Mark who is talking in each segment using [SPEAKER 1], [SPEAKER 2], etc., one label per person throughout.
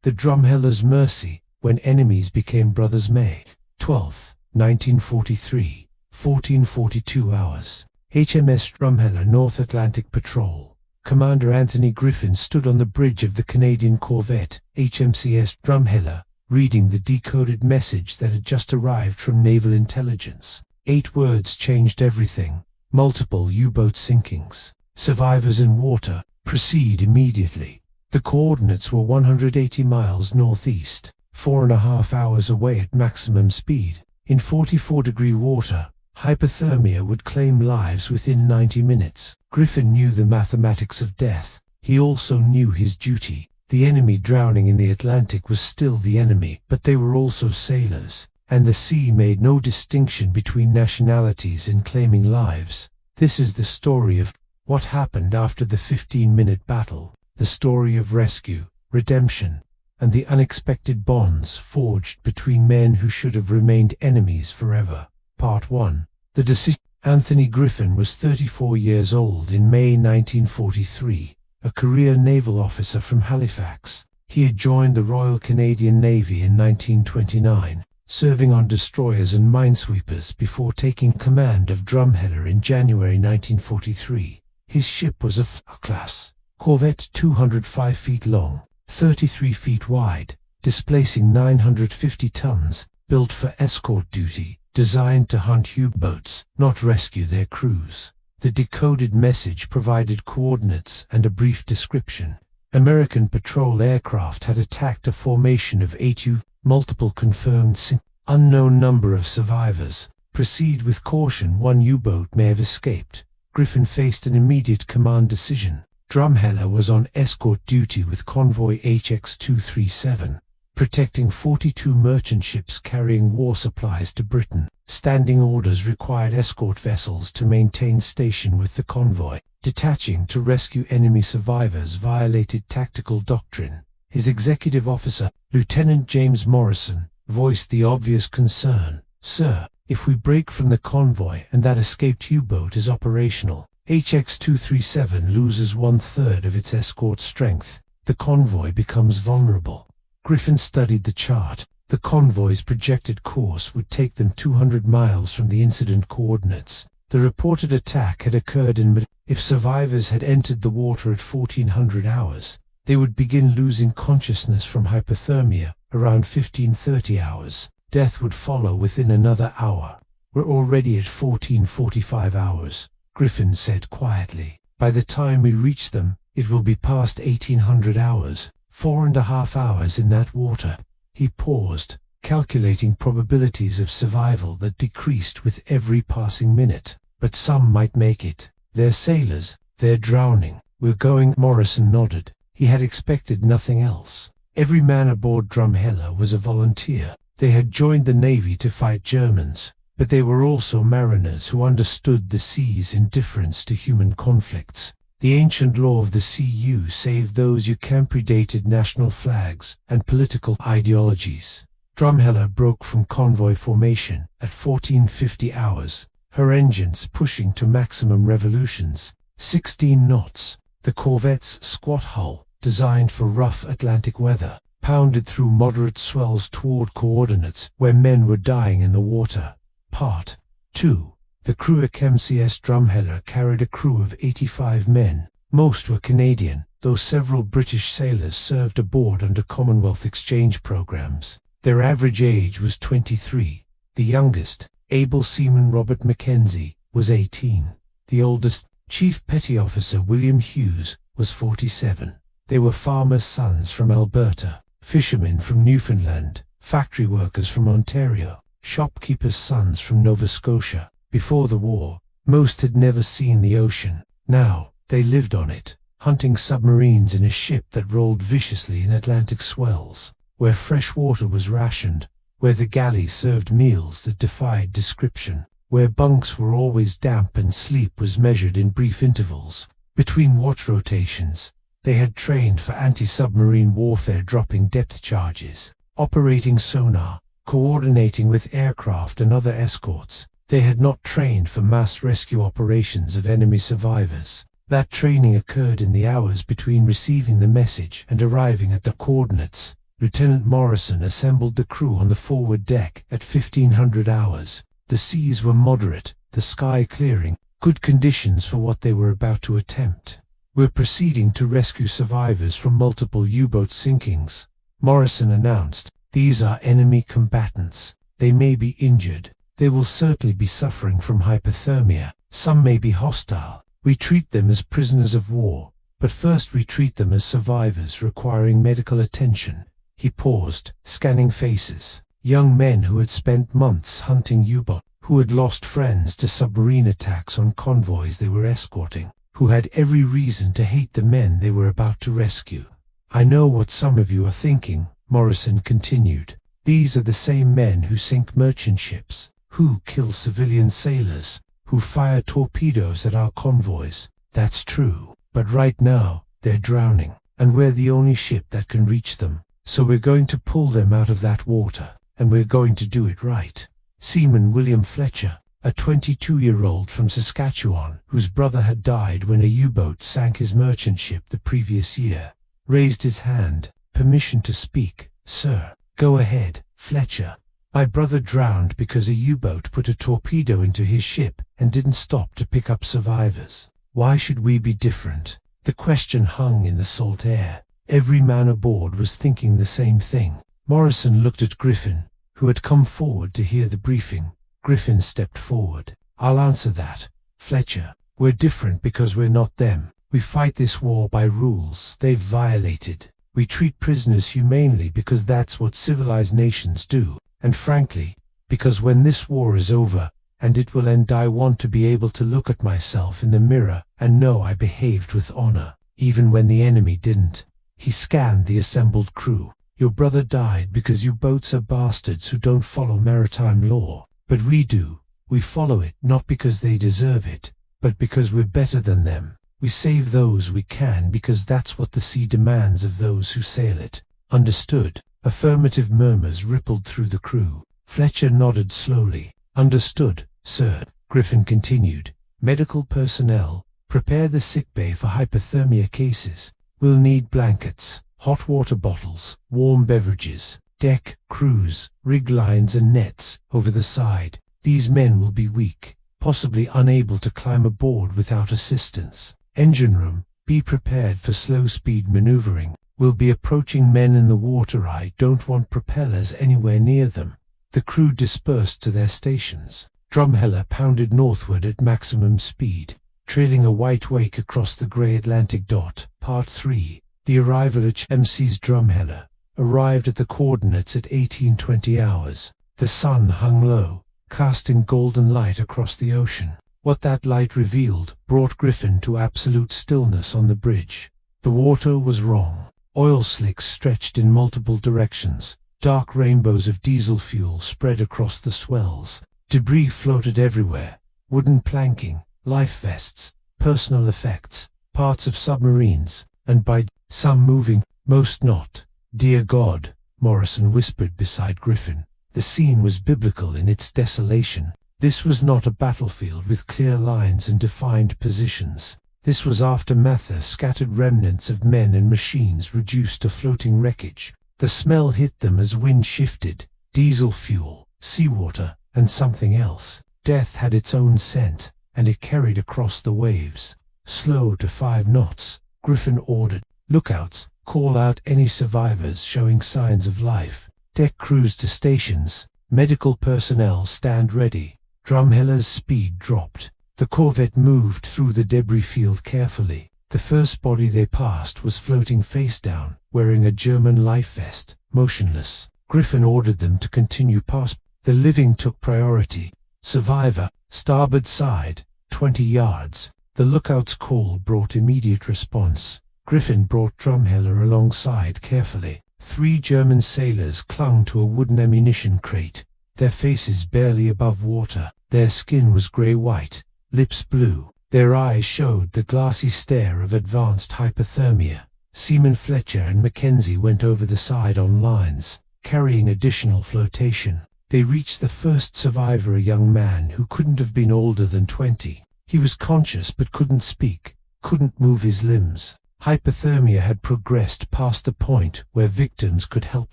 [SPEAKER 1] The Drumheller's Mercy, When Enemies Became Brothers May, 12th, 1943, 14:42 hours. HMS Drumheller, North Atlantic Patrol. Commander Anthony Griffin stood on the bridge of the Canadian corvette, HMCS Drumheller, reading the decoded message that had just arrived from Naval Intelligence. 8 words changed everything. Multiple U-boat sinkings. Survivors in water. Proceed immediately. The coordinates were 180 miles northeast, 4.5 hours away at maximum speed. In 44-degree water, hypothermia would claim lives within 90 minutes. Griffin knew the mathematics of death. He also knew his duty. The enemy drowning in the Atlantic was still the enemy, but they were also sailors, and the sea made no distinction between nationalities in claiming lives. This is the story of what happened after the 15-minute battle. The story of rescue, redemption, and the unexpected bonds forged between men who should have remained enemies forever. Part 1. The decision. Anthony Griffin was 34 years old in May 1943, a career naval officer from Halifax. He had joined the Royal Canadian Navy in 1929, serving on destroyers and minesweepers before taking command of Drumheller in January 1943. His ship was a class corvette, 205 feet long, 33 feet wide, displacing 950 tons, built for escort duty, designed to hunt U-boats, not rescue their crews. The decoded message provided coordinates and a brief description. American patrol aircraft had attacked a formation of 8 multiple confirmed unknown number of survivors. Proceed with caution, 1 U-boat may have escaped. Griffin faced an immediate command decision. Drumheller was on escort duty with convoy HX-237, protecting 42 merchant ships carrying war supplies to Britain. Standing orders required escort vessels to maintain station with the convoy. Detaching to rescue enemy survivors violated tactical doctrine. His executive officer, Lieutenant James Morrison, voiced the obvious concern. "Sir, if we break from the convoy and that escaped U-boat is operational, HX-237 loses 1/3 of its escort strength. The convoy becomes vulnerable." Griffin studied the chart. The convoy's projected course would take them 200 miles from the incident coordinates. The reported attack had occurred in mid. If survivors had entered the water at 1400 hours, they would begin losing consciousness from hypothermia around 1530 hours. Death would follow within another hour. "We're already at 1445 hours, Griffin said quietly. "By the time we reach them, it will be past 1800 hours, 4.5 hours in that water." He paused, calculating probabilities of survival that decreased with every passing minute. "But some might make it. They're sailors, they're drowning. We're going." Morrison nodded. He had expected nothing else. Every man aboard Drumheller was a volunteer. They had joined the Navy to fight Germans, but they were also mariners who understood the sea's indifference to human conflicts. The ancient law of the sea saved those who predated national flags and political ideologies. Drumheller broke from convoy formation at 1450 hours, her engines pushing to maximum revolutions, 16 knots. The corvette's squat hull, designed for rough Atlantic weather, pounded through moderate swells toward coordinates where men were dying in the water. Part 2. The crew at HMCS Drumheller carried a crew of 85 men. Most were Canadian, though several British sailors served aboard under Commonwealth exchange programs. Their average age was 23. The youngest, able seaman Robert Mackenzie, was 18. The oldest, Chief Petty Officer William Hughes, was 47. They were farmers' sons from Alberta, fishermen from Newfoundland, factory workers from Ontario, shopkeepers' sons from Nova Scotia. Before the war, most had never seen the ocean. Now, they lived on it, hunting submarines in a ship that rolled viciously in Atlantic swells, where fresh water was rationed, where the galley served meals that defied description, where bunks were always damp and sleep was measured in brief intervals. Between watch rotations, they had trained for anti-submarine warfare, dropping depth charges, operating sonar, coordinating with aircraft and other escorts. They had not trained for mass rescue operations of enemy survivors. That training occurred in the hours between receiving the message and arriving at the coordinates. Lieutenant Morrison assembled the crew on the forward deck at 1500 hours. The seas were moderate, the sky clearing, good conditions for what they were about to attempt. "We're proceeding to rescue survivors from multiple U-boat sinkings," Morrison announced. "These are enemy combatants. They may be injured. They will certainly be suffering from hypothermia. Some may be hostile. We treat them as prisoners of war, but first we treat them as survivors requiring medical attention." He paused, scanning faces. Young men who had spent months hunting U-boats, who had lost friends to submarine attacks on convoys they were escorting, who had every reason to hate the men they were about to rescue. "I know what some of you are thinking," Morrison continued. "These are the same men who sink merchant ships, who kill civilian sailors, who fire torpedoes at our convoys. That's true. But right now, they're drowning, and we're the only ship that can reach them. So we're going to pull them out of that water, and we're going to do it right." Seaman William Fletcher, a 22-year-old from Saskatchewan whose brother had died when a U-boat sank his merchant ship the previous year, raised his hand. "Permission to speak, sir." "Go ahead, Fletcher." "My brother drowned because a U-boat put a torpedo into his ship and didn't stop to pick up survivors. Why should we be different?" The question hung in the salt air. Every man aboard was thinking the same thing. Morrison looked at Griffin, who had come forward to hear the briefing. Griffin stepped forward. "I'll answer that, Fletcher. We're different because we're not them. We fight this war by rules they've violated. We treat prisoners humanely because that's what civilized nations do. And frankly, because when this war is over, and it will end, I want to be able to look at myself in the mirror and know I behaved with honor, even when the enemy didn't." He scanned the assembled crew. "Your brother died because you boats are bastards who don't follow maritime law. But we do. We follow it not because they deserve it, but because we're better than them. We save those we can because that's what the sea demands of those who sail it." "Understood." Affirmative murmurs rippled through the crew. Fletcher nodded slowly. "Understood, sir." Griffin continued. "Medical personnel, prepare the sickbay for hypothermia cases. We'll need blankets, hot water bottles, warm beverages, deck, crews, rig lines and nets over the side. These men will be weak, possibly unable to climb aboard without assistance. Engine room, be prepared for slow-speed maneuvering. We'll be approaching men in the water. I don't want propellers anywhere near them." The crew dispersed to their stations. Drumheller pounded northward at maximum speed, trailing a white wake across the grey Atlantic dot. Part 3. The arrival at HMC's Drumheller arrived at the coordinates at 1820 hours. The sun hung low, casting golden light across the ocean. What that light revealed brought Griffin to absolute stillness on the bridge. The water was wrong. Oil slicks stretched in multiple directions. Dark rainbows of diesel fuel spread across the swells. Debris floated everywhere. Wooden planking, life vests, personal effects, parts of submarines, and by some moving, most not. "Dear God," Morrison whispered beside Griffin. The scene was biblical in its desolation. This was not a battlefield with clear lines and defined positions. This was aftermath, scattered remnants of men and machines reduced to floating wreckage. The smell hit them as wind shifted. Diesel fuel, seawater, and something else. Death had its own scent, and it carried across the waves. "Slow to 5 knots, Griffin ordered. "Lookouts, call out any survivors showing signs of life. Deck crews to stations. Medical personnel stand ready." Drumheller's speed dropped. The corvette moved through the debris field carefully. The first body they passed was floating face down, wearing a German life vest, motionless. Griffin ordered them to continue past. The living took priority. "Survivor, starboard side, 20 yards. The lookout's call brought immediate response. Griffin brought Drumheller alongside carefully. 3 German sailors clung to a wooden ammunition crate, their faces barely above water. Their skin was grey-white, lips blue. Their eyes showed the glassy stare of advanced hypothermia. Seaman Fletcher and Mackenzie went over the side on lines, carrying additional flotation. They reached the first survivor, a young man who couldn't have been older than 20. He was conscious but couldn't speak, couldn't move his limbs. Hypothermia had progressed past the point where victims could help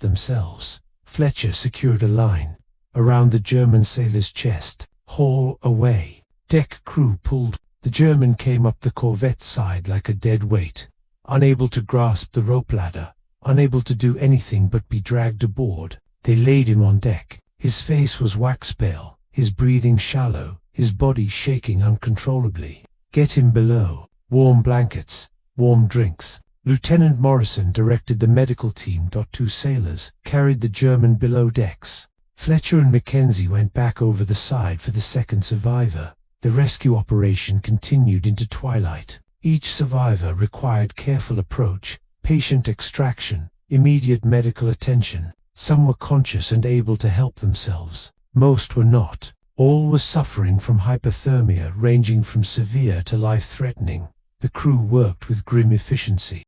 [SPEAKER 1] themselves. Fletcher secured a line around the German sailor's chest. "Haul away." Deck crew pulled. The German came up the corvette's side like a dead weight, unable to grasp the rope ladder, unable to do anything but be dragged aboard. They laid him on deck. His face was wax pale, his breathing shallow, his body shaking uncontrollably. "Get him below. Warm blankets, warm drinks." Lieutenant Morrison directed the medical team. 2 sailors carried the German below decks. Fletcher and Mackenzie went back over the side for the second survivor. The rescue operation continued into twilight. Each survivor required careful approach, patient extraction, immediate medical attention. Some were conscious and able to help themselves. Most were not. All were suffering from hypothermia ranging from severe to life-threatening. The crew worked with grim efficiency.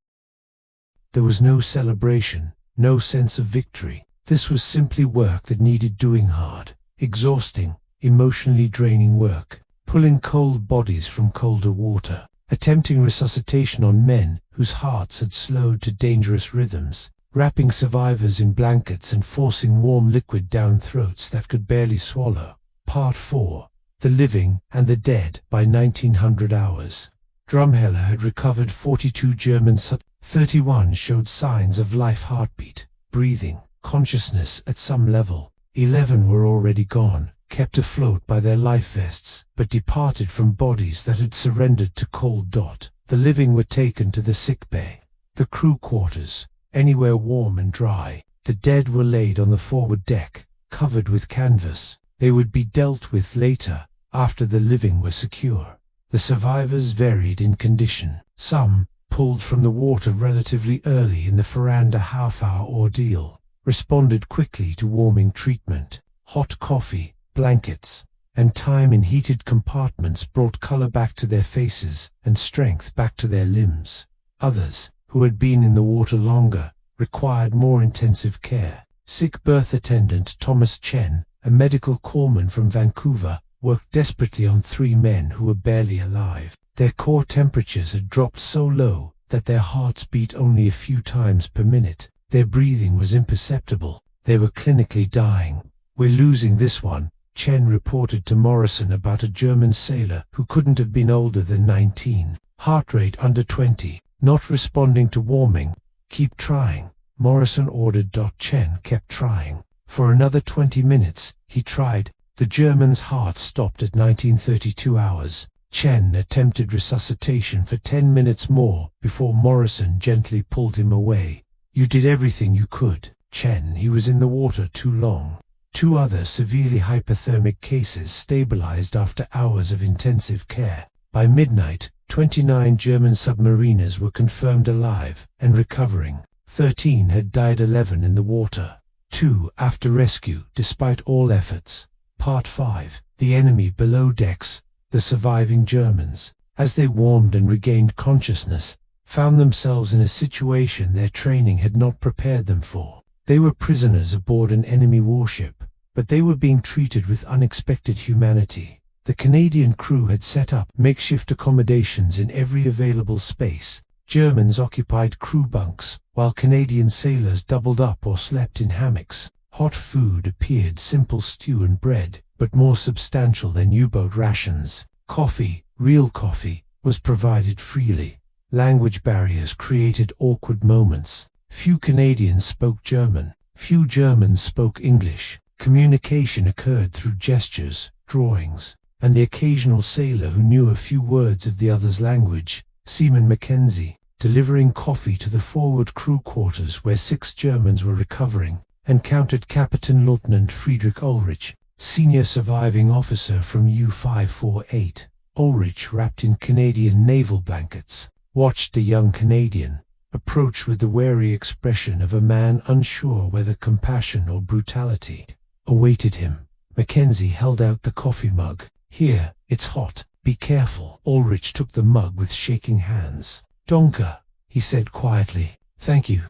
[SPEAKER 1] There was no celebration, no sense of victory. This was simply work that needed doing, hard, exhausting, emotionally draining work. Pulling cold bodies from colder water, attempting resuscitation on men whose hearts had slowed to dangerous rhythms, wrapping survivors in blankets and forcing warm liquid down throats that could barely swallow. Part 4. The Living and the Dead. By 1900 hours, Drumheller had recovered 42 German 31 showed signs of life, heartbeat, breathing, consciousness at some level. 11 were already gone, kept afloat by their life vests, but departed from bodies that had surrendered to cold. The living were taken to the sick bay, the crew quarters, anywhere warm and dry. The dead were laid on the forward deck, covered with canvas. They would be dealt with later, after the living were secure. The survivors varied in condition. Some, pulled from the water relatively early in the veranda half-hour ordeal, responded quickly to warming treatment. Hot coffee, blankets, and time in heated compartments brought color back to their faces and strength back to their limbs. Others, who had been in the water longer, required more intensive care. Sick berth attendant Thomas Chen, a medical corpsman from Vancouver, worked desperately on 3 men who were barely alive. Their core temperatures had dropped so low that their hearts beat only a few times per minute. Their breathing was imperceptible. They were clinically dying. "We're losing this one," Chen reported to Morrison about a German sailor who couldn't have been older than 19. Heart rate under 20, not responding to warming. "Keep trying," Morrison ordered. Chen kept trying. For another 20 minutes, he tried. The German's heart stopped at 1932 hours. Chen attempted resuscitation for 10 minutes more before Morrison gently pulled him away. "You did everything you could, Chen. He was in the water too long." 2 other severely hypothermic cases stabilized after hours of intensive care. By midnight, 29 German submariners were confirmed alive and recovering. 13 had died, 11 in the water. 2 after rescue, despite all efforts. Part 5. The enemy below decks. The surviving Germans, as they warmed and regained consciousness, found themselves in a situation their training had not prepared them for. They were prisoners aboard an enemy warship, but they were being treated with unexpected humanity. The Canadian crew had set up makeshift accommodations in every available space. Germans occupied crew bunks, while Canadian sailors doubled up or slept in hammocks. Hot food appeared, simple stew and bread, but more substantial than U-boat rations. Coffee, real coffee, was provided freely. Language barriers created awkward moments. Few Canadians spoke German. Few Germans spoke English. Communication occurred through gestures, drawings, and the occasional sailor who knew a few words of the other's language. Seaman Mackenzie, delivering coffee to the forward crew quarters where 6 Germans were recovering, encountered Kapitän Lieutenant Friedrich Ulrich, senior surviving officer from U-548. Ulrich, wrapped in Canadian naval blankets, watched the young Canadian approach with the wary expression of a man unsure whether compassion or brutality awaited him. Mackenzie held out the coffee mug. "Here, it's hot. Be careful." Ulrich took the mug with shaking hands. "Danke," he said quietly. "Thank you."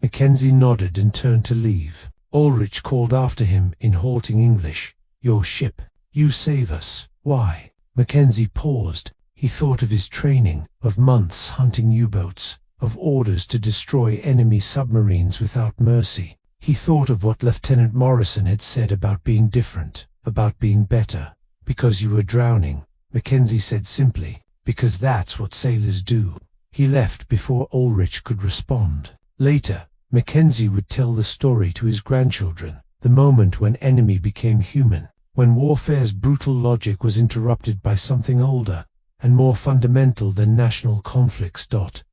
[SPEAKER 1] Mackenzie nodded and turned to leave. Ulrich called after him in halting English, "Your ship. You save us." "Why?" Mackenzie paused. He thought of his training, of months hunting U-boats, of orders to destroy enemy submarines without mercy. He thought of what Lieutenant Morrison had said about being different, about being better. "Because you were drowning," Mackenzie said simply. "Because that's what sailors do." He left before Ulrich could respond. Later, Mackenzie would tell the story to his grandchildren, the moment when enemy became human, when warfare's brutal logic was interrupted by something older and more fundamental than national conflicts.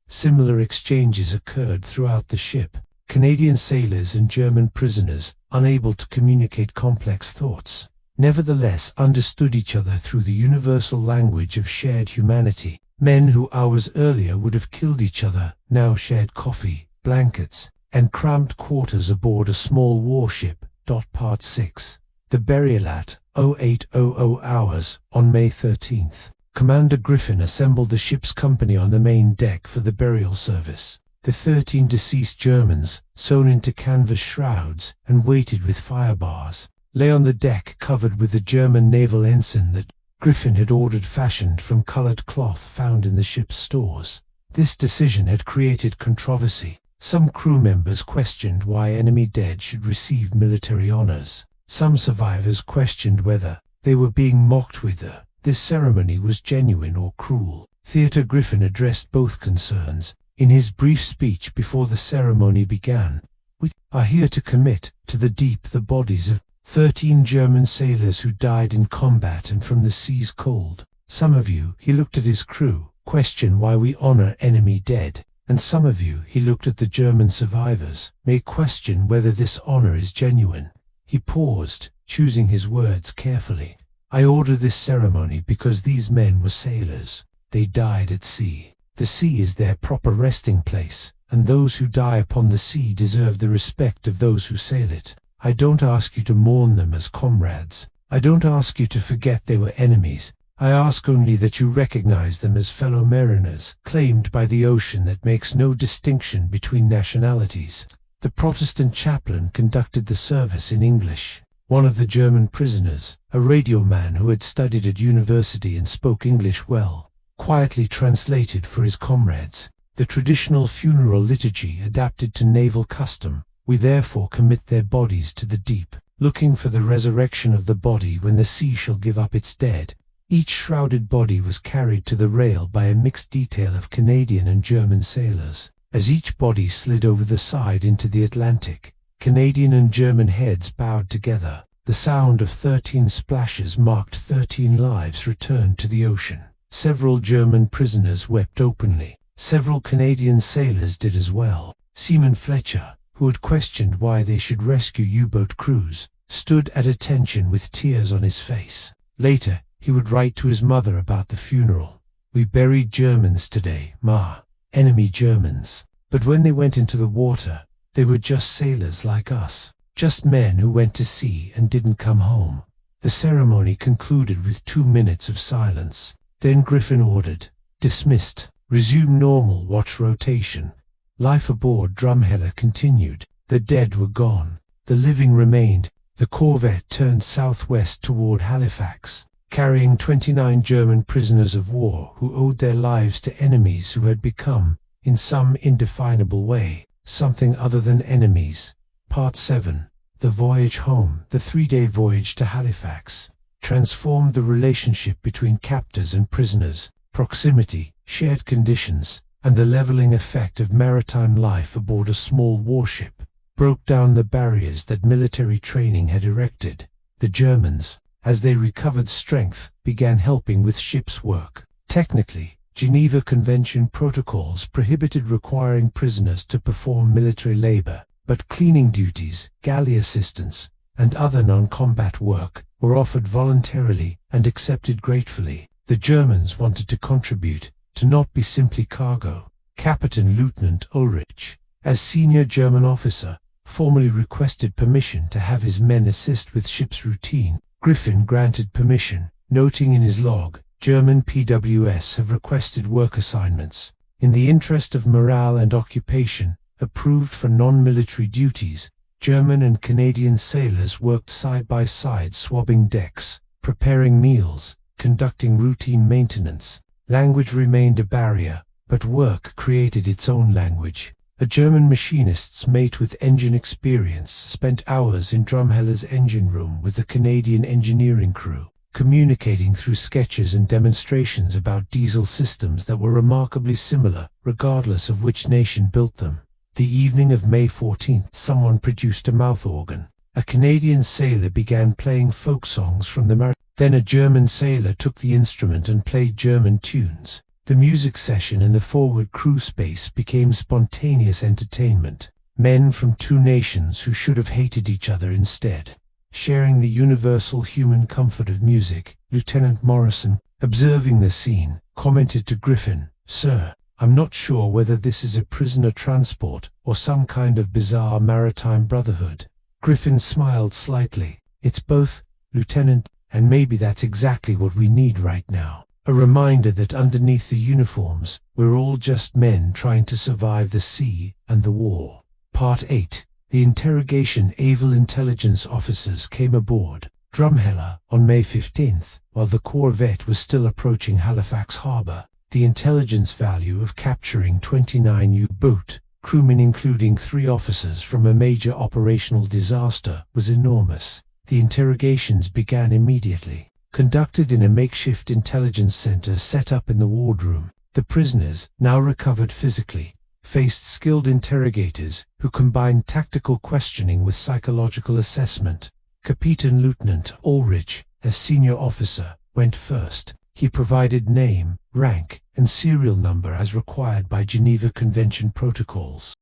[SPEAKER 1] Similar exchanges occurred throughout the ship. Canadian sailors and German prisoners, unable to communicate complex thoughts, nevertheless understood each other through the universal language of shared humanity. Men who hours earlier would have killed each other now shared coffee, blankets, and cramped quarters aboard a small warship. Part 6. The burial at 0800 hours on May 13th. Commander Griffin assembled the ship's company on the main deck for the burial service. The 13 deceased Germans, sewn into canvas shrouds and weighted with fire bars, lay on the deck covered with the German naval ensign that Griffin had ordered fashioned from colored cloth found in the ship's stores. This decision had created controversy. Some crew members questioned why enemy dead should receive military honors. Some survivors questioned whether they were being mocked, whether this ceremony was genuine or cruel. Theatre Griffin addressed both concerns. In his brief speech before the ceremony began, "We are here to commit to the deep the bodies of 13 German sailors who died in combat and from the sea's cold. Some of you," he looked at his crew, "question why we honor enemy dead, and some of you," he looked at the German survivors, "may question whether this honor is genuine." He paused, choosing his words carefully. "I order this ceremony because these men were sailors. They died at sea. The sea is their proper resting place, and those who die upon the sea deserve the respect of those who sail it. I don't ask you to mourn them as comrades. I don't ask you to forget they were enemies. I ask only that you recognize them as fellow mariners, claimed by the ocean that makes no distinction between nationalities." The Protestant chaplain conducted the service in English. One of the German prisoners, a radio man who had studied at university and spoke English well, quietly translated for his comrades. The traditional funeral liturgy adapted to naval custom. "We therefore commit their bodies to the deep, looking for the resurrection of the body when the sea shall give up its dead." Each shrouded body was carried to the rail by a mixed detail of Canadian and German sailors. As each body slid over the side into the Atlantic, Canadian and German heads bowed together. The sound of 13 splashes marked 13 lives returned to the ocean. Several German prisoners wept openly. Several Canadian sailors did as well. Seaman Fletcher, who had questioned why they should rescue U-boat crews, stood at attention with tears on his face. Later, he would write to his mother about the funeral. "We buried Germans today, Ma. Enemy Germans. But when they went into the water, they were just sailors like us. Just men who went to sea and didn't come home." The ceremony concluded with 2 minutes of silence. Then Griffin ordered, "Dismissed. Resume normal watch rotation." Life aboard Drumheller continued. The dead were gone. The living remained. The corvette turned southwest toward Halifax, carrying 29 German prisoners of war who owed their lives to enemies who had become, in some indefinable way, something other than enemies. Part 7. The voyage home. The 3-day voyage to Halifax transformed the relationship between captors and prisoners. Proximity, shared conditions, and the leveling effect of maritime life aboard a small warship broke down the barriers that military training had erected. The Germans, as they recovered strength, began helping with ship's work. Technically, Geneva Convention protocols prohibited requiring prisoners to perform military labor, but cleaning duties, galley assistance, and other non-combat work were offered voluntarily and accepted gratefully. The Germans wanted to contribute, to not be simply cargo. Kapitän Lieutenant Ulrich, as senior German officer, formally requested permission to have his men assist with ship's routine. Griffin granted permission, noting in his log, "German PWS have requested work assignments. In the interest of morale and occupation, approved for non-military duties." German and Canadian sailors worked side by side, swabbing decks, preparing meals, conducting routine maintenance. Language remained a barrier. but work created its own language. A German machinist's mate with engine experience spent hours in Drumheller's engine room with the Canadian engineering crew, communicating through sketches and demonstrations about diesel systems that were remarkably similar, regardless of which nation built them. The evening of May 14th, someone produced a mouth organ. A Canadian sailor began playing folk songs from the Mar. Then a German sailor took the instrument and played German tunes. The music session in the forward crew space became spontaneous entertainment. Men from two nations who should have hated each other instead, sharing the universal human comfort of music. Lieutenant Morrison, observing the scene, commented to Griffin, "Sir, I'm not sure whether this is a prisoner transport or some kind of bizarre maritime brotherhood." Griffin smiled slightly. "It's both, Lieutenant, and maybe that's exactly what we need right now. A reminder that underneath the uniforms, we're all just men trying to survive the sea and the war." Part 8. The interrogation. Naval intelligence officers came aboard Drumheller on May 15th, while the corvette was still approaching Halifax Harbor. The intelligence value of capturing 29 U-boat crewmen, including 3 officers from a major operational disaster, was enormous. The interrogations began immediately. Conducted in a makeshift intelligence center set up in the wardroom, the prisoners, now recovered physically, faced skilled interrogators who combined tactical questioning with psychological assessment. Kapitän Lieutenant Ulrich, a senior officer, went first. He provided name, rank, and serial number as required by Geneva Convention protocols.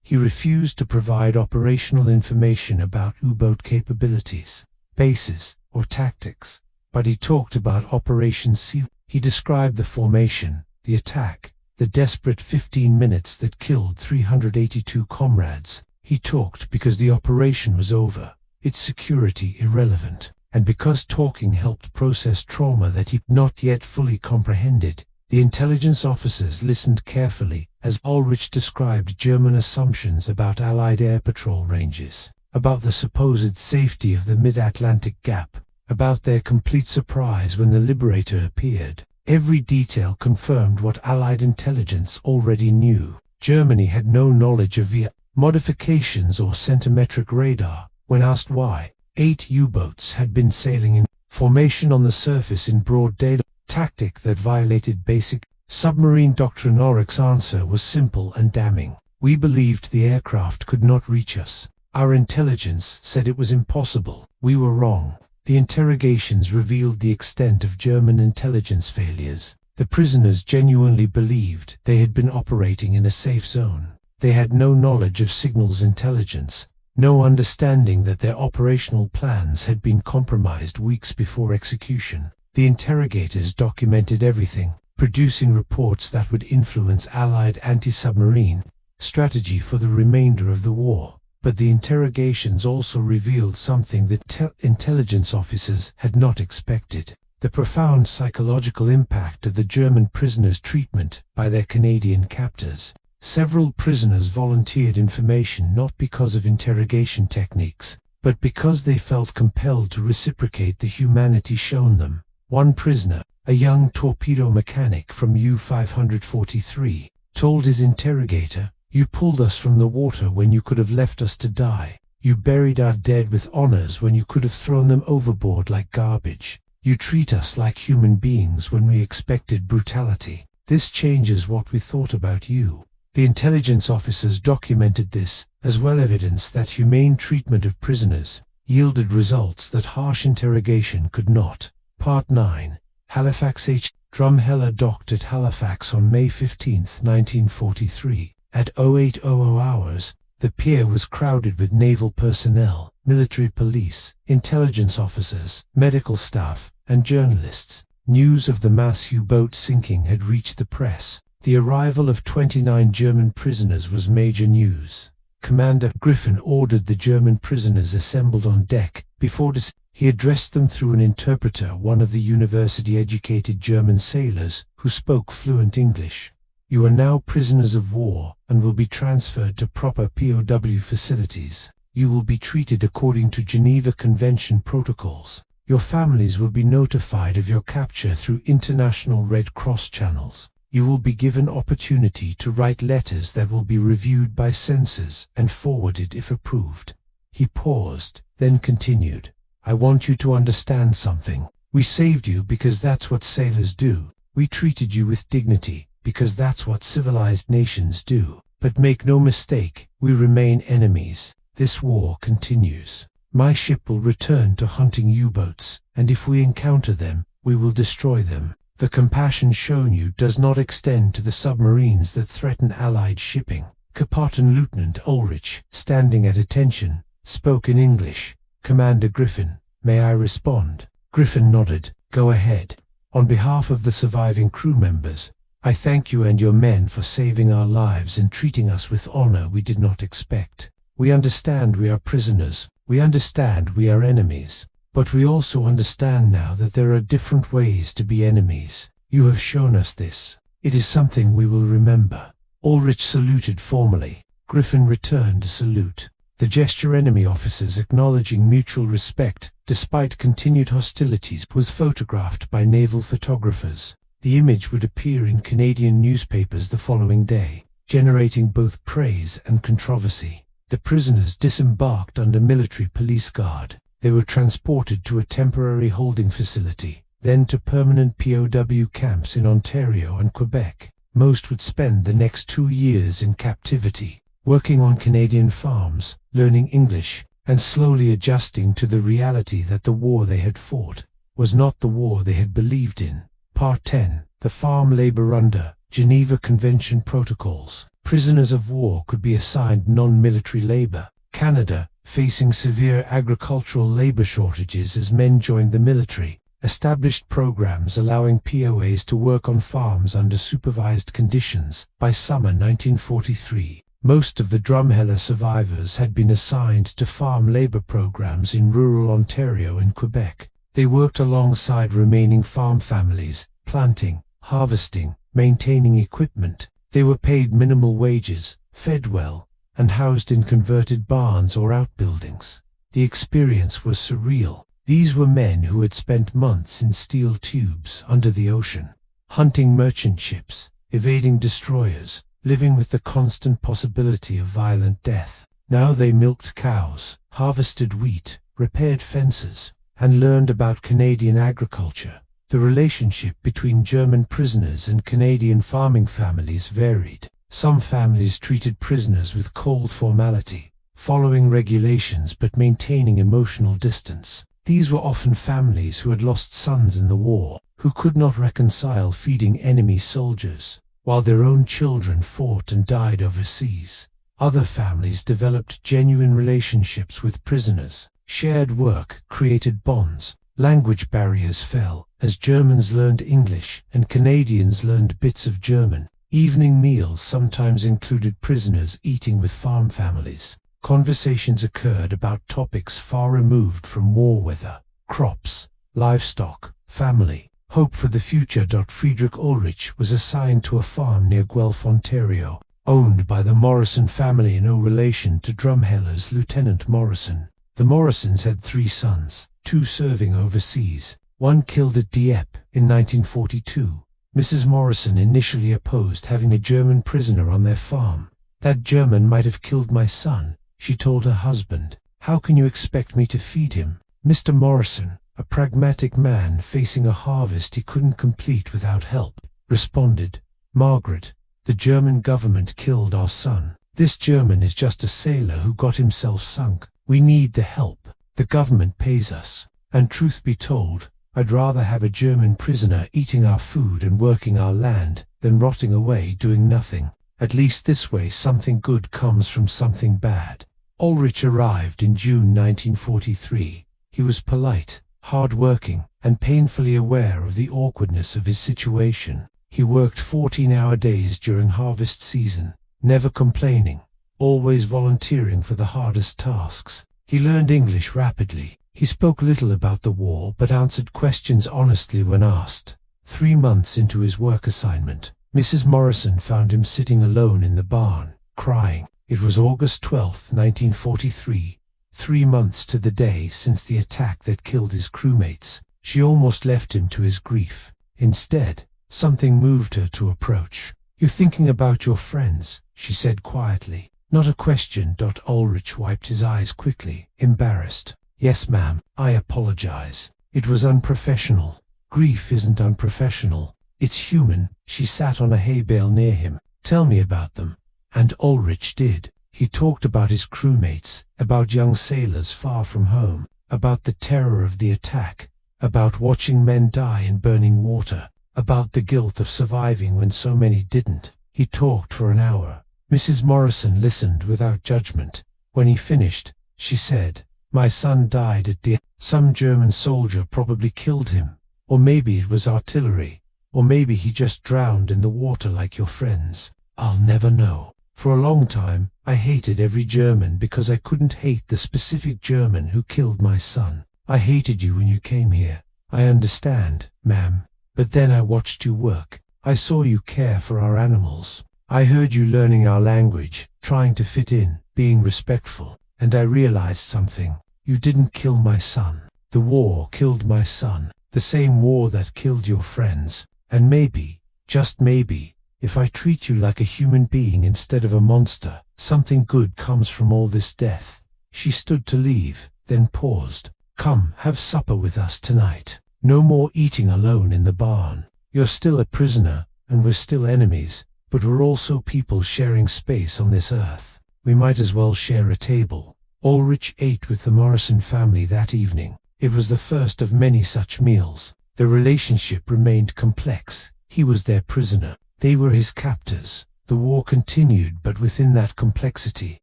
[SPEAKER 1] He refused to provide operational information about U-boat capabilities, bases, or tactics, but he talked about Operation Sea. He described the formation, the attack, the desperate 15 minutes that killed 382 comrades. He talked because the operation was over, its security irrelevant, and because talking helped process trauma that he not yet fully comprehended. The intelligence officers listened carefully as Ulrich described German assumptions about Allied air patrol ranges, about the supposed safety of the mid-Atlantic gap, about their complete surprise when the Liberator appeared. Every detail confirmed what Allied intelligence already knew. Germany had no knowledge of VI modifications or centimetric radar. When asked why, 8 U-boats had been sailing in formation on the surface in broad daylight, tactic that violated basic submarine doctrine. Ulrich's answer was simple and damning. "We believed the aircraft could not reach us. Our intelligence said it was impossible. We were wrong." The interrogations revealed the extent of German intelligence failures. The prisoners genuinely believed they had been operating in a safe zone. They had no knowledge of signals intelligence, no understanding that their operational plans had been compromised weeks before execution. The interrogators documented everything, producing reports that would influence Allied anti-submarine strategy for the remainder of the war. But the interrogations also revealed something that intelligence officers had not expected: the profound psychological impact of the German prisoners' treatment by their Canadian captors. Several prisoners volunteered information not because of interrogation techniques, but because they felt compelled to reciprocate the humanity shown them. One prisoner, a young torpedo mechanic from U-543, told his interrogator, "You pulled us from the water when you could have left us to die. You buried our dead with honors when you could have thrown them overboard like garbage. You treat us like human beings when we expected brutality. This changes what we thought about you." The intelligence officers documented this, as well as evidence that humane treatment of prisoners yielded results that harsh interrogation could not. Part 9. Halifax H. Drumheller docked at Halifax on May 15, 1943. At 0800 hours, the pier was crowded with naval personnel, military police, intelligence officers, medical staff, and journalists. News of the mass U-boat sinking had reached the press. The arrival of 29 German prisoners was major news. Commander Griffin ordered the German prisoners assembled on deck. Before he addressed them through an interpreter, one of the university-educated German sailors who spoke fluent English. "You are now prisoners of war and will be transferred to proper POW facilities. You will be treated according to Geneva Convention protocols. Your families will be notified of your capture through international Red Cross channels. You will be given opportunity to write letters that will be reviewed by censors and forwarded if approved. He paused, then continued. I want you to understand something. We saved you because that's what sailors do. We treated you with dignity because that's what civilized nations do. But make no mistake, we remain enemies. This war continues. My ship will return to hunting U-boats, and if we encounter them, we will destroy them. The compassion shown you does not extend to the submarines that threaten Allied shipping. Kapitän Lieutenant Ulrich, standing at attention, spoke in English. Commander Griffin, may I respond? Griffin nodded. Go ahead. On behalf of the surviving crew members, I thank you and your men for saving our lives and treating us with honor we did not expect. We understand we are prisoners. We understand we are enemies. But we also understand now that there are different ways to be enemies. You have shown us this. It is something we will remember. Ulrich saluted formally. Griffin returned a salute. The gesture enemy officers acknowledging mutual respect, despite continued hostilities, was photographed by naval photographers. The image would appear in Canadian newspapers the following day, generating both praise and controversy. The prisoners disembarked under military police guard. They were transported to a temporary holding facility, then to permanent POW camps in Ontario and Quebec. Most would spend the next 2 years in captivity, working on Canadian farms, learning English, and slowly adjusting to the reality that the war they had fought was not the war they had believed in. Part 10. The Farm Labor Under Geneva Convention Protocols. Prisoners of war could be assigned non-military labor. Canada, facing severe agricultural labor shortages as men joined the military, established programs allowing POAs to work on farms under supervised conditions. By summer 1943, most of the Drumheller survivors had been assigned to farm labor programs in rural Ontario and Quebec. They worked alongside remaining farm families, planting, harvesting, maintaining equipment. They were paid minimal wages, fed well, and housed in converted barns or outbuildings. The experience was surreal. These were men who had spent months in steel tubes under the ocean, hunting merchant ships, evading destroyers, living with the constant possibility of violent death. Now they milked cows, harvested wheat, repaired fences, and learned about Canadian agriculture. The relationship between German prisoners and Canadian farming families varied. Some families treated prisoners with cold formality, following regulations but maintaining emotional distance. These were often families who had lost sons in the war, who could not reconcile feeding enemy soldiers, while their own children fought and died overseas. Other families developed genuine relationships with prisoners. Shared work created bonds. Language barriers fell, as Germans learned English and Canadians learned bits of German. Evening meals sometimes included prisoners eating with farm families. Conversations occurred about topics far removed from war weather, crops, livestock, family, hope for the future. Friedrich Ulrich was assigned to a farm near Guelph, Ontario, owned by the Morrison family in no relation to Drumheller's Lieutenant Morrison. The Morrisons had 3 sons, 2 serving overseas, 1 killed at Dieppe in 1942. Mrs. Morrison initially opposed having a German prisoner on their farm. That German might have killed my son, she told her husband. How can you expect me to feed him? Mr. Morrison, a pragmatic man facing a harvest he couldn't complete without help, responded, Margaret, the German government killed our son. This German is just a sailor who got himself sunk. We need the help. The government pays us. And truth be told, I'd rather have a German prisoner eating our food and working our land than rotting away doing nothing. At least this way something good comes from something bad. Ulrich arrived in June 1943. He was polite, hard-working, and painfully aware of the awkwardness of his situation. He worked 14-hour days during harvest season, never complaining, always volunteering for the hardest tasks. He learned English rapidly. He spoke little about the war but answered questions honestly when asked. 3 months into his work assignment, Mrs. Morrison found him sitting alone in the barn, crying. It was August 12, 1943, 3 months to the day since the attack that killed his crewmates. She almost left him to his grief. Instead, Something moved her to approach. "You're thinking about your friends," she said quietly. Not a question. Ulrich wiped his eyes quickly, embarrassed. "Yes, ma'am, I apologize. It was unprofessional." "Grief isn't unprofessional. It's human." She sat on a hay bale near him. "Tell me about them." And Ulrich did. He talked about his crewmates, about young sailors far from home, about the terror of the attack, about watching men die in burning water, about the guilt of surviving when so many didn't. He talked for an hour. Mrs. Morrison listened without judgment. When he finished, she said, "My son died at the... Some German soldier probably killed him. Or maybe it was artillery. Or maybe he just drowned in the water like your friends. I'll never know. For a long time, I hated every German because I couldn't hate the specific German who killed my son. I hated you when you came here. I understand, ma'am. But then I watched you work. I saw you care for our animals. I heard you learning our language, trying to fit in, being respectful. And I realized something. You didn't kill my son. The war killed my son. The same war that killed your friends. And maybe, just maybe, if I treat you like a human being instead of a monster, something good comes from all this death." She stood to leave, then paused. "Come, have supper with us tonight. No more eating alone in the barn. You're still a prisoner, and we're still enemies, but we're also people sharing space on this earth. We might as well share a table." Ulrich ate with the Morrison family that evening. It was the first of many such meals. The relationship remained complex. He was their prisoner. They were his captors. The war continued, but within that complexity,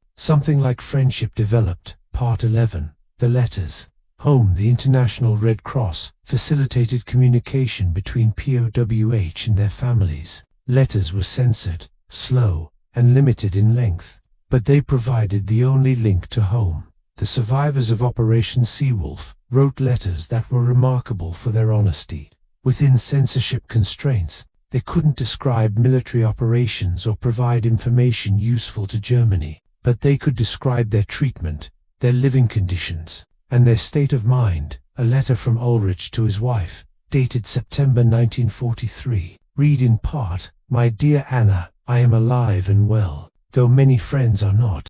[SPEAKER 1] something like friendship developed. Part 11. The letters. Home. The International Red Cross facilitated communication between POWH and their families. Letters were censored, slow, and limited in length, but they provided the only link to home. The survivors of Operation Seewolf wrote letters that were remarkable for their honesty. Within censorship constraints, they couldn't describe military operations or provide information useful to Germany, but they could describe their treatment, their living conditions, and their state of mind. A letter from Ulrich to his wife, dated September 1943. Read in part, "My dear Anna, I am alive and well, though many friends are not.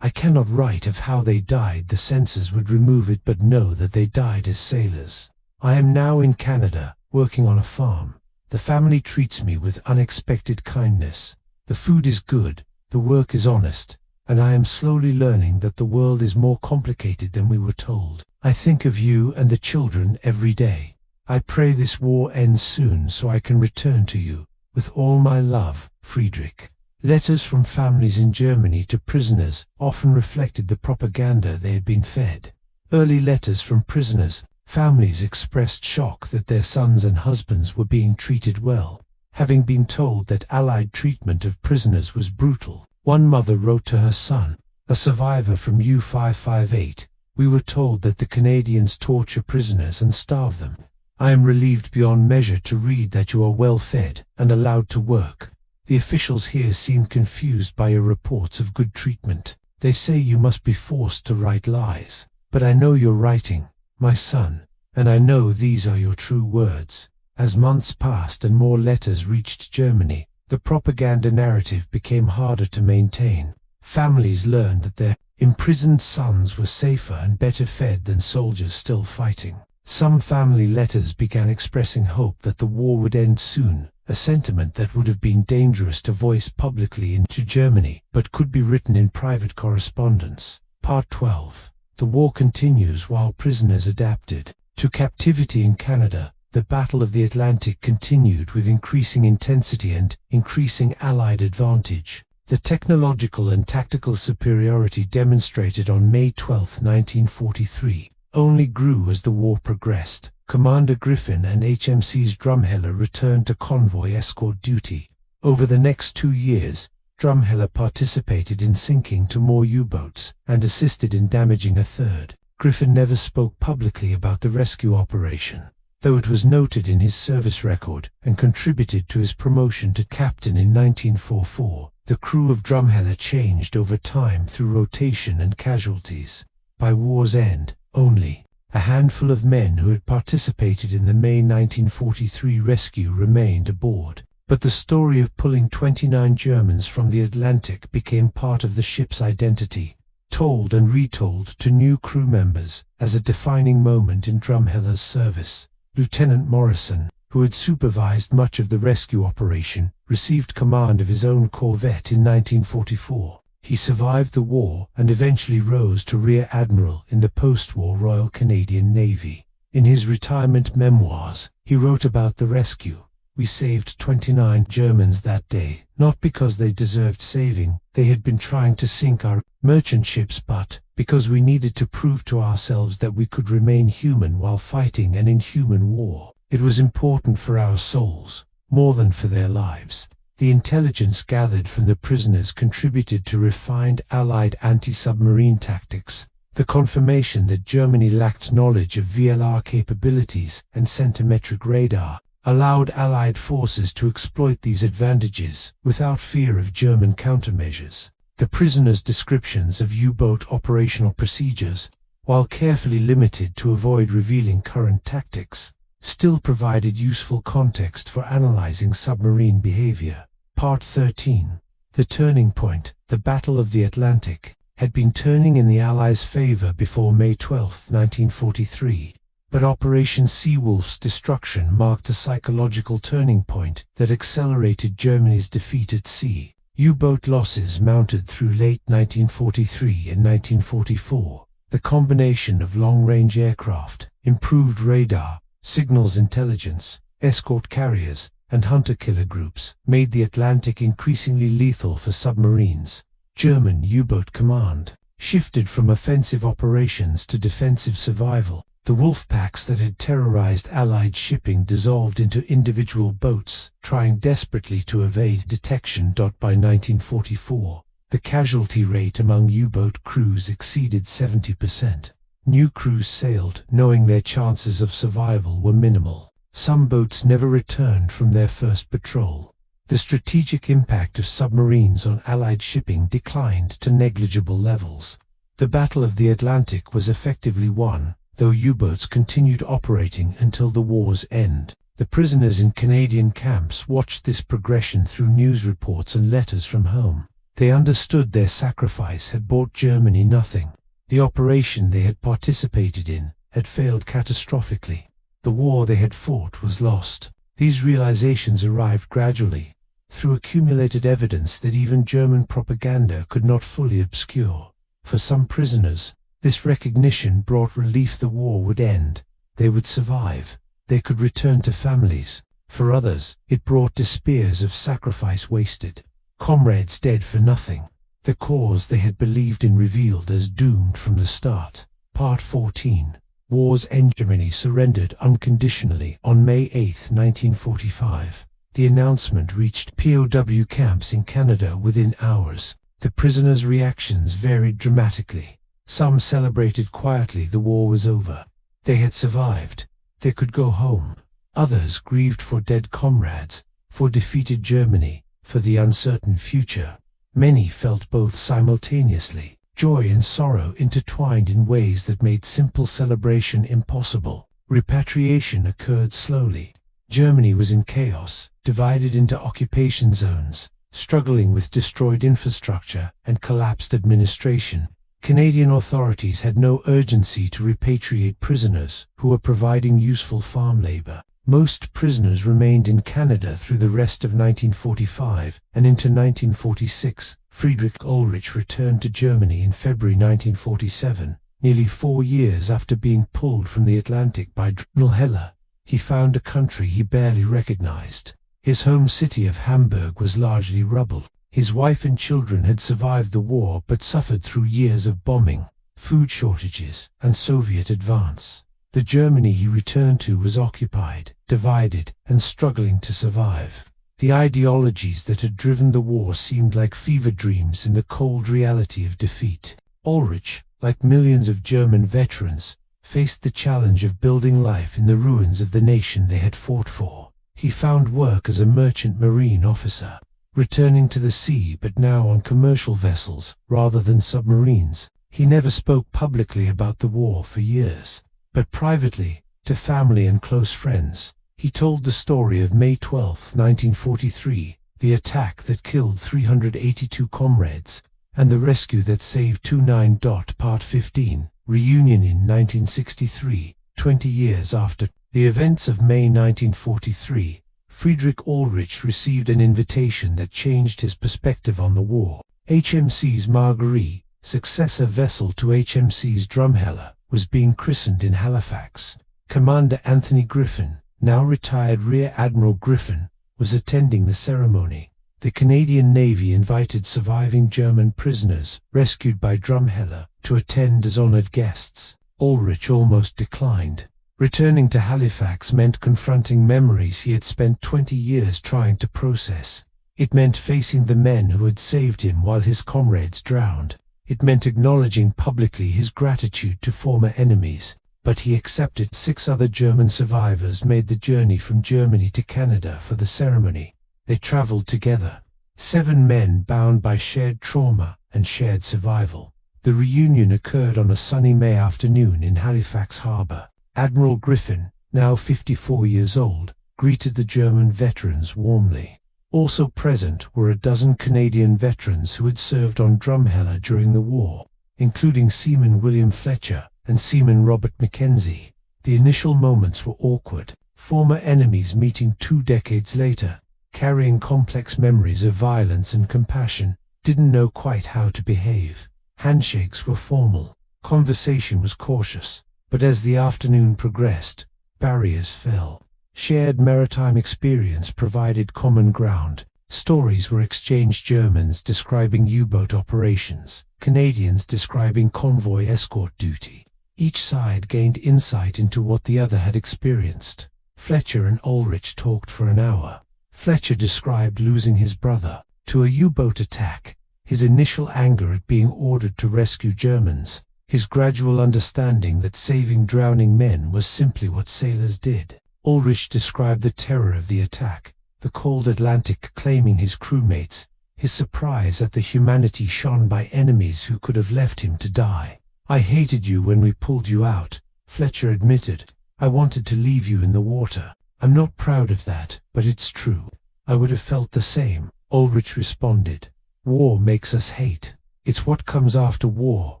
[SPEAKER 1] I cannot write of how they died, the censors would remove it, but know that they died as sailors. I am now in Canada, working on a farm. The family treats me with unexpected kindness. The food is good, the work is honest, and I am slowly learning that the world is more complicated than we were told. I think of you and the children every day. I pray this war ends soon so I can return to you. With all my love, Friedrich." Letters from families in Germany to prisoners often reflected the propaganda they had been fed. Early letters from prisoners, families expressed shock that their sons and husbands were being treated well, having been told that Allied treatment of prisoners was brutal. One mother wrote to her son, a survivor from U-558, "We were told that the Canadians torture prisoners and starve them. I am relieved beyond measure to read that you are well fed and allowed to work. The officials here seem confused by your reports of good treatment. They say you must be forced to write lies. But I know you're writing, my son, and I know these are your true words." As months passed and more letters reached Germany, the propaganda narrative became harder to maintain. Families learned that their imprisoned sons were safer and better fed than soldiers still fighting. Some family letters began expressing hope that the war would end soon, a sentiment that would have been dangerous to voice publicly into Germany, but could be written in private correspondence. Part 12. The war continues while prisoners adapted to captivity in Canada. The Battle of the Atlantic continued with increasing intensity and increasing Allied advantage. The technological and tactical superiority demonstrated on May 12, 1943, only grew as the war progressed. Commander Griffin and HMC's Drumheller returned to convoy escort duty. Over the next 2 years, Drumheller participated in sinking 2 more U-boats and assisted in damaging a 3rd. Griffin never spoke publicly about the rescue operation, though it was noted in his service record and contributed to his promotion to captain in 1944. The crew of Drumheller changed over time through rotation and casualties. By war's end, only A handful of men who had participated in the May 1943 rescue remained aboard, but the story of pulling 29 Germans from the Atlantic became part of the ship's identity, told and retold to new crew members as a defining moment in Drumheller's service. Lieutenant Morrison, who had supervised much of the rescue operation, received command of his own corvette in 1944. He survived the war and eventually rose to Rear Admiral in the post-war Royal Canadian Navy. In his retirement memoirs, he wrote about the rescue. "We saved 29 Germans that day, not because they deserved saving, they had been trying to sink our merchant ships, but because we needed to prove to ourselves that we could remain human while fighting an inhuman war. It was important for our souls, more than for their lives." The intelligence gathered from the prisoners contributed to refined Allied anti-submarine tactics. The confirmation that Germany lacked knowledge of VLR capabilities and centimetric radar allowed Allied forces to exploit these advantages without fear of German countermeasures. The prisoners' descriptions of U-boat operational procedures, while carefully limited to avoid revealing current tactics, still provided useful context for analyzing submarine behavior. Part 13. The turning point, the Battle of the Atlantic, had been turning in the Allies' favor before May 12, 1943, but Operation Seewolf's destruction marked a psychological turning point that accelerated Germany's defeat at sea. U-boat losses mounted through late 1943 and 1944. The combination of long-range aircraft, improved radar, signals intelligence, escort carriers, and hunter-killer groups made the Atlantic increasingly lethal for submarines. German U-boat command shifted from offensive operations to defensive survival. The wolfpacks that had terrorized Allied shipping dissolved into individual boats, trying desperately to evade detection. By 1944, the casualty rate among U-boat crews exceeded 70%. New crews sailed, knowing their chances of survival were minimal. Some boats never returned from their first patrol. The strategic impact of submarines on Allied shipping declined to negligible levels. The Battle of the Atlantic was effectively won, though U-boats continued operating until the war's end. The prisoners in Canadian camps watched this progression through news reports and letters from home. They understood their sacrifice had bought Germany nothing. The operation they had participated in had failed catastrophically. The war they had fought was lost. These realizations arrived gradually, through accumulated evidence that even German propaganda could not fully obscure. For some prisoners, this recognition brought relief. The war would end. They would survive. They could return to families. For others, it brought despairs of sacrifice wasted. Comrades dead for nothing. The cause they had believed in revealed as doomed from the start. Part 14. War's End. Germany surrendered unconditionally on May 8, 1945. The announcement reached POW camps in Canada within hours. The prisoners' reactions varied dramatically. Some celebrated quietly the war was over. They had survived. They could go home. Others grieved for dead comrades, for defeated Germany, for the uncertain future. Many felt both simultaneously. Joy and sorrow intertwined in ways that made simple celebration impossible. Repatriation occurred slowly. Germany was in chaos, divided into occupation zones, struggling with destroyed infrastructure and collapsed administration. Canadian authorities had no urgency to repatriate prisoners who were providing useful farm labor. Most prisoners remained in Canada through the rest of 1945 and into 1946. Friedrich Ulrich returned to Germany in February 1947, nearly 4 years after being pulled from the Atlantic by Drumheller. He found a country he barely recognized. His home city of Hamburg was largely rubble. His wife and children had survived the war but suffered through years of bombing, food shortages, and Soviet advance. The Germany he returned to was occupied, divided, and struggling to survive. The ideologies that had driven the war seemed like fever dreams in the cold reality of defeat. Ulrich, like millions of German veterans, faced the challenge of building life in the ruins of the nation they had fought for. He found work as a merchant marine officer, returning to the sea but now on commercial vessels rather than submarines. He never spoke publicly about the war for years. But privately, to family and close friends, he told the story of May 12, 1943, the attack that killed 382 comrades, and the rescue that saved 29. Part 15, Reunion in 1963, 20 years after the events of May 1943. Friedrich Ulrich received an invitation that changed his perspective on the war. HMC's Marguerite, successor vessel to HMC's Drumheller, was being christened in Halifax. Commander Anthony Griffin, now retired Rear Admiral Griffin, was attending the ceremony. The Canadian Navy invited surviving German prisoners, rescued by Drumheller, to attend as honored guests. Ulrich almost declined. Returning to Halifax meant confronting memories he had spent 20 years trying to process. It meant facing the men who had saved him while his comrades drowned. It meant acknowledging publicly his gratitude to former enemies. But he accepted. 6 other German survivors made the journey from Germany to Canada for the ceremony. They traveled together. 7 men bound by shared trauma and shared survival. The reunion occurred on a sunny May afternoon in Halifax Harbour. Admiral Griffin, now 54 years old, greeted the German veterans warmly. Also present were a dozen Canadian veterans who had served on Drumheller during the war, including Seaman William Fletcher and Seaman Robert Mackenzie. The initial moments were awkward, former enemies meeting 2 decades later, carrying complex memories of violence and compassion, didn't know quite how to behave. Handshakes were formal, conversation was cautious. But as the afternoon progressed, barriers fell. Shared maritime experience provided common ground. Stories were exchanged: Germans describing U-boat operations, Canadians describing convoy escort duty. Each side gained insight into what the other had experienced. Fletcher and Ulrich talked for an hour. Fletcher described losing his brother to a U-boat attack, his initial anger at being ordered to rescue Germans, his gradual understanding that saving drowning men was simply what sailors did. Ulrich described the terror of the attack, the cold Atlantic claiming his crewmates, his surprise at the humanity shown by enemies who could have left him to die. "I hated you when we pulled you out," Fletcher admitted. "I wanted to leave you in the water. I'm not proud of that, but it's true. I would have felt the same," Ulrich responded. "War makes us hate. It's what comes after war,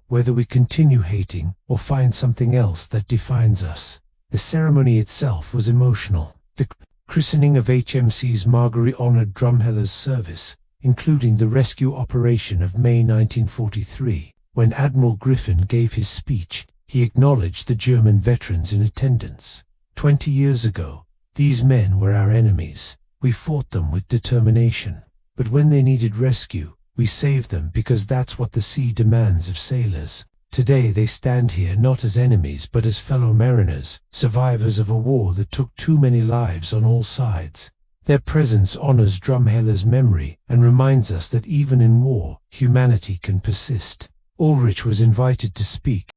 [SPEAKER 1] whether we continue hating or find something else that defines us." The ceremony itself was emotional. The christening of HMC's Marguerite honored Drumheller's service, including the rescue operation of May 1943. When Admiral Griffin gave his speech, he acknowledged the German veterans in attendance. 20 years ago, these men were our enemies. We fought them with determination. But when they needed rescue, we saved them because that's what the sea demands of sailors. Today they stand here not as enemies but as fellow mariners, survivors of a war that took too many lives on all sides. Their presence honors Drumheller's memory and reminds us that even in war, humanity can persist. Ulrich was invited to speak.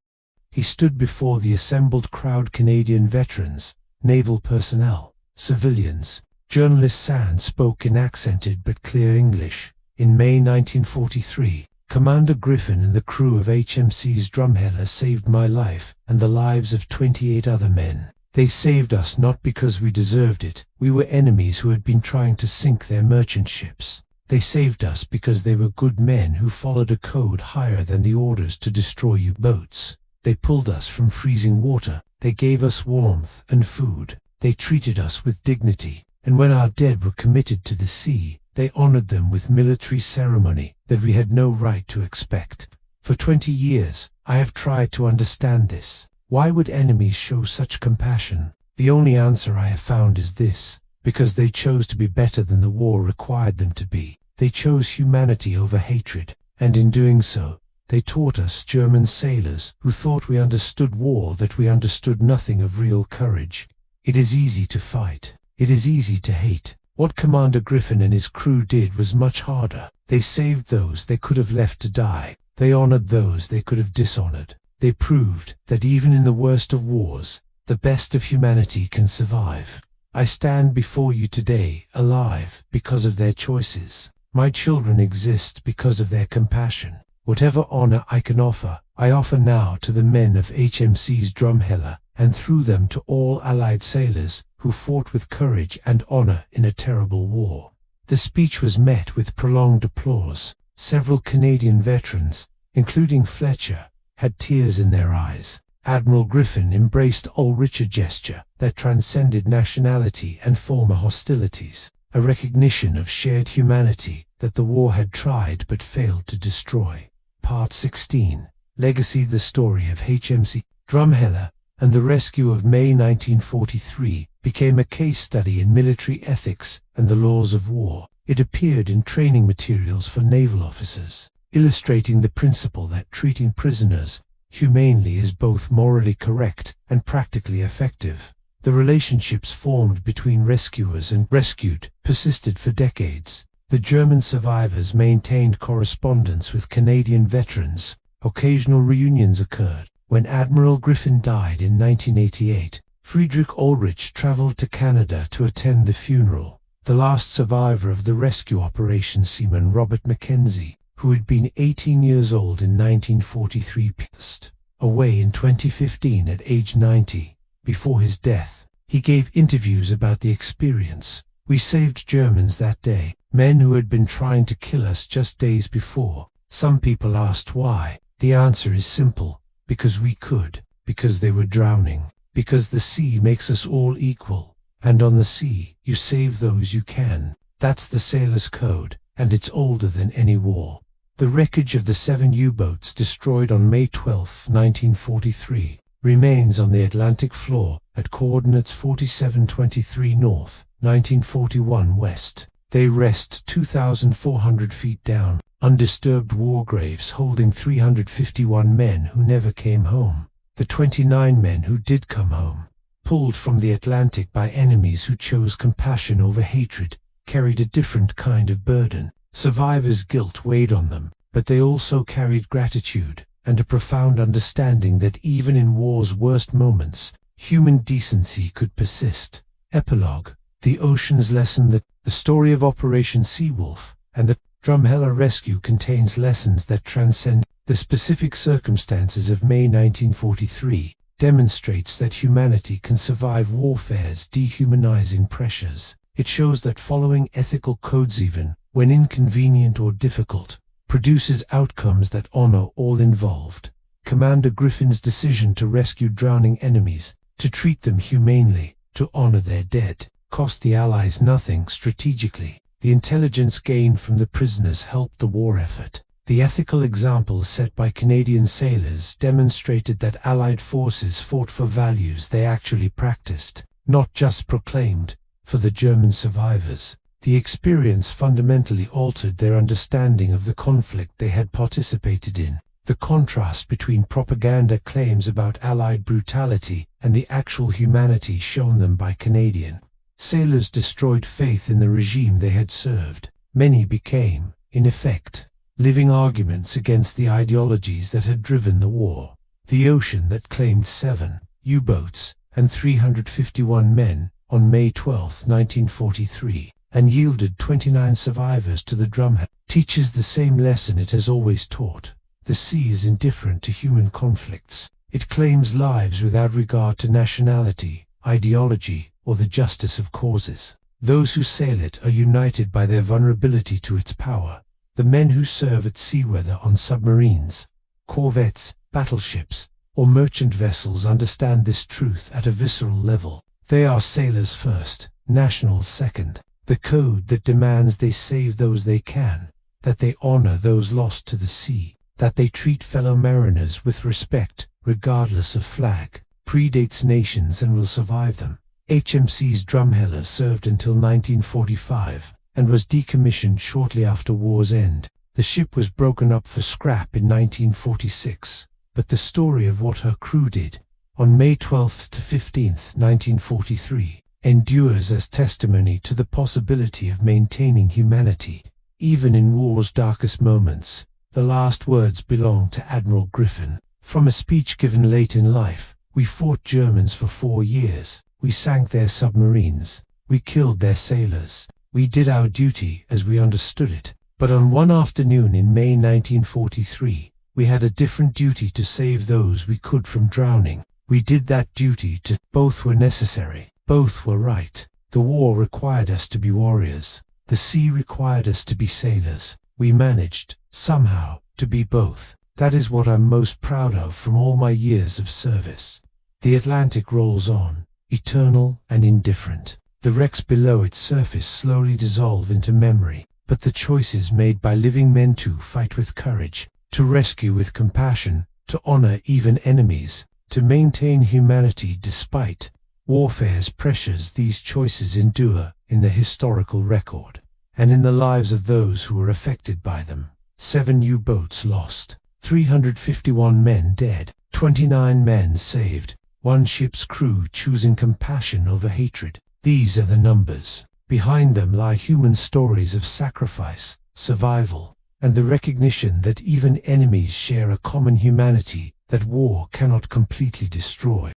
[SPEAKER 1] He stood before the assembled crowd: Canadian veterans, naval personnel, civilians. Journalist Sand spoke in accented but clear English. In May 1943, Commander Griffin and the crew of HMC's Drumheller saved my life and the lives of 28 other men. They saved us not because we deserved it. We were enemies who had been trying to sink their merchant ships. They saved us because they were good men who followed a code higher than the orders to destroy U-boats. They pulled us from freezing water. They gave us warmth and food. They treated us with dignity. And when our dead were committed to the sea, they honored them with military ceremony that we had no right to expect. For 20 years, I have tried to understand this. Why would enemies show such compassion? The only answer I have found is this: because they chose to be better than the war required them to be. They chose humanity over hatred, and in doing so, they taught us German sailors who thought we understood war that we understood nothing of real courage. It is easy to fight. It is easy to hate. What Commander Griffin and his crew did was much harder. They saved those they could have left to die. They honored those they could have dishonored. They proved that even in the worst of wars, the best of humanity can survive. I stand before you today, alive, because of their choices. My children exist because of their compassion. Whatever honor I can offer, I offer now to the men of HMC's Drumheller and through them to all Allied sailors who fought with courage and honor in a terrible war. The speech was met with prolonged applause. Several Canadian veterans, including Fletcher, had tears in their eyes. Admiral Griffin embraced Ulrich, a gesture that transcended nationality and former hostilities, a recognition of shared humanity that the war had tried but failed to destroy. Part 16, Legacy: The Story of HMC Drumheller and the Rescue of May 1943, became a case study in military ethics and the laws of war. It appeared in training materials for naval officers, illustrating the principle that treating prisoners humanely is both morally correct and practically effective. The relationships formed between rescuers and rescued persisted for decades. The German survivors maintained correspondence with Canadian veterans. Occasional reunions occurred. When Admiral Griffin died in 1988, Friedrich Ulrich traveled to Canada to attend the funeral. The last survivor of the rescue operation, Seaman Robert Mackenzie, who had been 18 years old in 1943, passed away in 2015 at age 90. Before his death, he gave interviews about the experience. "We saved Germans that day, men who had been trying to kill us just days before. Some people asked why. The answer is simple: because we could, because they were drowning, because the sea makes us all equal, and on the sea, you save those you can. That's the sailor's code, and it's older than any war." The wreckage of the 7 U-boats destroyed on May 12, 1943, remains on the Atlantic floor at coordinates 4723 north, 1941 west. They rest 2,400 feet down, undisturbed war graves holding 351 men who never came home. The 29 men who did come home, pulled from the Atlantic by enemies who chose compassion over hatred, carried a different kind of burden. Survivors' guilt weighed on them, but they also carried gratitude and a profound understanding that even in war's worst moments, human decency could persist. Epilogue: The ocean's lesson. That the story of Operation Seewolf and the Drumheller rescue contains lessons that transcend the specific circumstances of May 1943, demonstrates that humanity can survive warfare's dehumanizing pressures. It shows that following ethical codes, even when inconvenient or difficult, produces outcomes that honor all involved. Commander Griffin's decision to rescue drowning enemies, to treat them humanely, to honor their dead, cost the Allies nothing strategically. The intelligence gained from the prisoners helped the war effort. The ethical example set by Canadian sailors demonstrated that Allied forces fought for values they actually practiced, not just proclaimed. For the German survivors, the experience fundamentally altered their understanding of the conflict they had participated in. The contrast between propaganda claims about Allied brutality and the actual humanity shown them by Canadian sailors destroyed faith in the regime they had served. Many became, in effect, living arguments against the ideologies that had driven the war. The ocean that claimed 7 U-boats and 351 men on May 12, 1943, and yielded 29 survivors to the Drumheller, teaches the same lesson it has always taught. The sea is indifferent to human conflicts. It claims lives without regard to nationality, ideology, or the justice of causes. Those who sail it are united by their vulnerability to its power. The men who serve at sea, whether on submarines, corvettes, battleships, or merchant vessels, understand this truth at a visceral level. They are sailors first, nationals second. The code that demands they save those they can, that they honor those lost to the sea, that they treat fellow mariners with respect, regardless of flag, predates nations and will survive them. HMC's Drumheller served until 1945, and was decommissioned shortly after war's end. The ship was broken up for scrap in 1946, but the story of what her crew did, on May 12 to 15, 1943, endures as testimony to the possibility of maintaining humanity, even in war's darkest moments. The last words belong to Admiral Griffin. From a speech given late in life: "We fought Germans for 4 years. We sank their submarines. We killed their sailors. We did our duty as we understood it. But on one afternoon in May 1943, we had a different duty: to save those we could from drowning. We did that duty to. Both were necessary. Both were right. The war required us to be warriors. The sea required us to be sailors. We managed, somehow, to be both. That is what I'm most proud of from all my years of service. The Atlantic rolls on, eternal and indifferent. The wrecks below its surface slowly dissolve into memory, but the choices made by living men to fight with courage, to rescue with compassion, to honor even enemies, to maintain humanity despite warfare's pressures, these choices endure in the historical record, and in the lives of those who were affected by them. 7 U-boats lost, 351 men dead, 29 men saved, 1 ship's crew choosing compassion over hatred. These are the numbers. Behind them lie human stories of sacrifice, survival, and the recognition that even enemies share a common humanity that war cannot completely destroy.